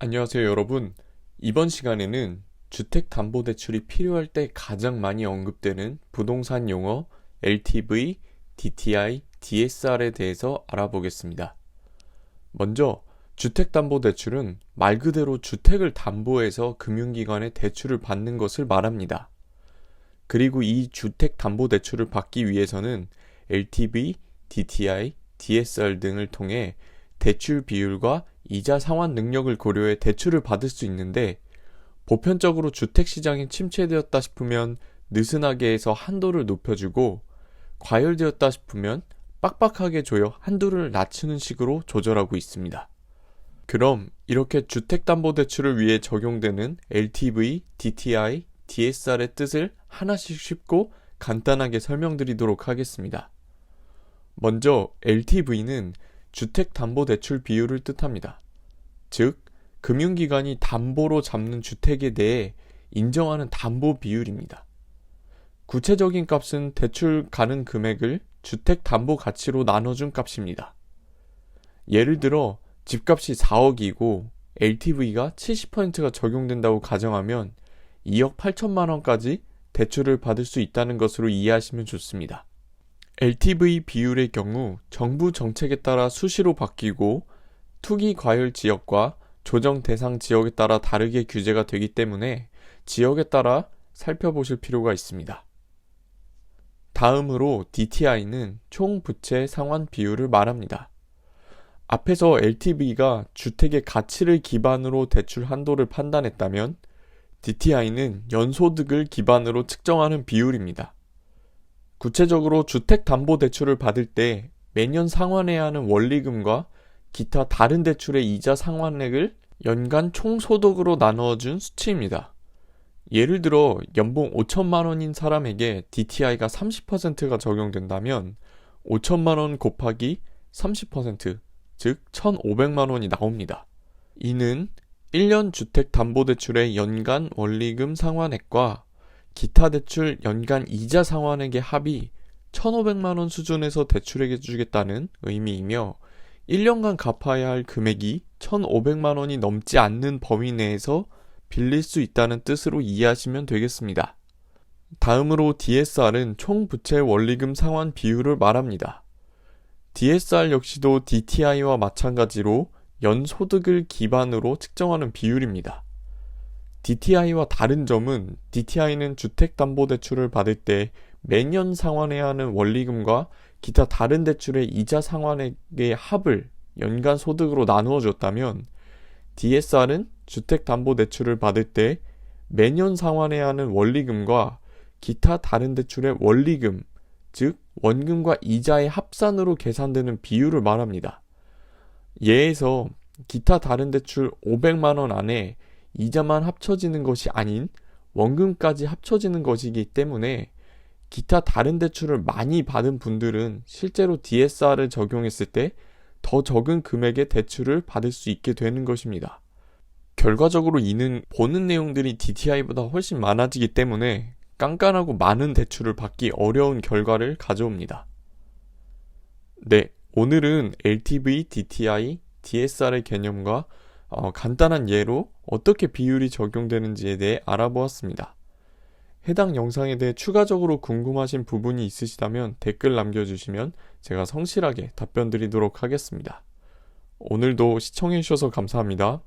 안녕하세요, 여러분. 이번 시간에는 주택담보대출이 필요할 때 가장 많이 언급되는 부동산 용어 LTV, DTI, DSR에 대해서 알아보겠습니다. 먼저 주택담보대출은 말 그대로 주택을 담보해서 금융기관에 대출을 받는 것을 말합니다. 그리고 이 주택담보대출을 받기 위해서는 LTV, DTI, DSR 등을 통해 대출 비율과 이자 상환 능력을 고려해 대출을 받을 수 있는데, 보편적으로 주택시장이 침체되었다 싶으면 느슨하게 해서 한도를 높여주고, 과열되었다 싶으면 빡빡하게 조여 한도를 낮추는 식으로 조절하고 있습니다. 그럼 이렇게 주택담보대출을 위해 적용되는 LTV, DTI, DSR의 뜻을 하나씩 쉽고 간단하게 설명드리도록 하겠습니다. 먼저 LTV는 주택담보대출 비율을 뜻합니다. 즉, 금융기관이 담보로 잡는 주택에 대해 인정하는 담보 비율입니다. 구체적인 값은 대출 가능 금액을 주택담보 가치로 나눠준 값입니다. 예를 들어 집값이 4억이고 LTV가 70%가 적용된다고 가정하면 2억 8천만 원까지 대출을 받을 수 있다는 것으로 이해하시면 좋습니다. LTV 비율의 경우 정부 정책에 따라 수시로 바뀌고 투기 과열 지역과 조정 대상 지역에 따라 다르게 규제가 되기 때문에 지역에 따라 살펴보실 필요가 있습니다. 다음으로 DTI는 총 부채 상환 비율을 말합니다. 앞에서 LTV가 주택의 가치를 기반으로 대출 한도를 판단했다면 DTI는 연소득을 기반으로 측정하는 비율입니다. 구체적으로 주택담보대출을 받을 때 매년 상환해야 하는 원리금과 기타 다른 대출의 이자 상환액을 연간 총소득으로 나누어준 수치입니다. 예를 들어 연봉 5천만 원인 사람에게 DTI가 30%가 적용된다면 5천만 원 곱하기 30%, 즉 1,500만 원이 나옵니다. 이는 1년 주택담보대출의 연간 원리금 상환액과 기타 대출 연간 이자 상환액의 합이 1,500만 원 수준에서 대출해 주겠다는 의미이며, 1년간 갚아야 할 금액이 1,500만 원이 넘지 않는 범위 내에서 빌릴 수 있다는 뜻으로 이해하시면 되겠습니다. 다음으로 DSR은 총 부채 원리금 상환 비율을 말합니다. DSR 역시도 DTI와 마찬가지로 연소득을 기반으로 측정하는 비율입니다. DTI와 다른 점은 DTI는 주택담보대출을 받을 때 매년 상환해야 하는 원리금과 기타 다른 대출의 이자 상환액의 합을 연간 소득으로 나누어 줬다면, DSR은 주택담보대출을 받을 때 매년 상환해야 하는 원리금과 기타 다른 대출의 원리금, 즉 원금과 이자의 합산으로 계산되는 비율을 말합니다. 예에서 기타 다른 대출 500만 원 안에 이자만 합쳐지는 것이 아닌 원금까지 합쳐지는 것이기 때문에 기타 다른 대출을 많이 받은 분들은 실제로 DSR을 적용했을 때 더 적은 금액의 대출을 받을 수 있게 되는 것입니다. 결과적으로 이는 보는 내용들이 DTI보다 훨씬 많아지기 때문에 깐깐하고 많은 대출을 받기 어려운 결과를 가져옵니다. 네, 오늘은 LTV, DTI, DSR의 개념과 간단한 예로 어떻게 비율이 적용되는지에 대해 알아보았습니다. 해당 영상에 대해 추가적으로 궁금하신 부분이 있으시다면 댓글 남겨주시면 제가 성실하게 답변 드리도록 하겠습니다. 오늘도 시청해주셔서 감사합니다.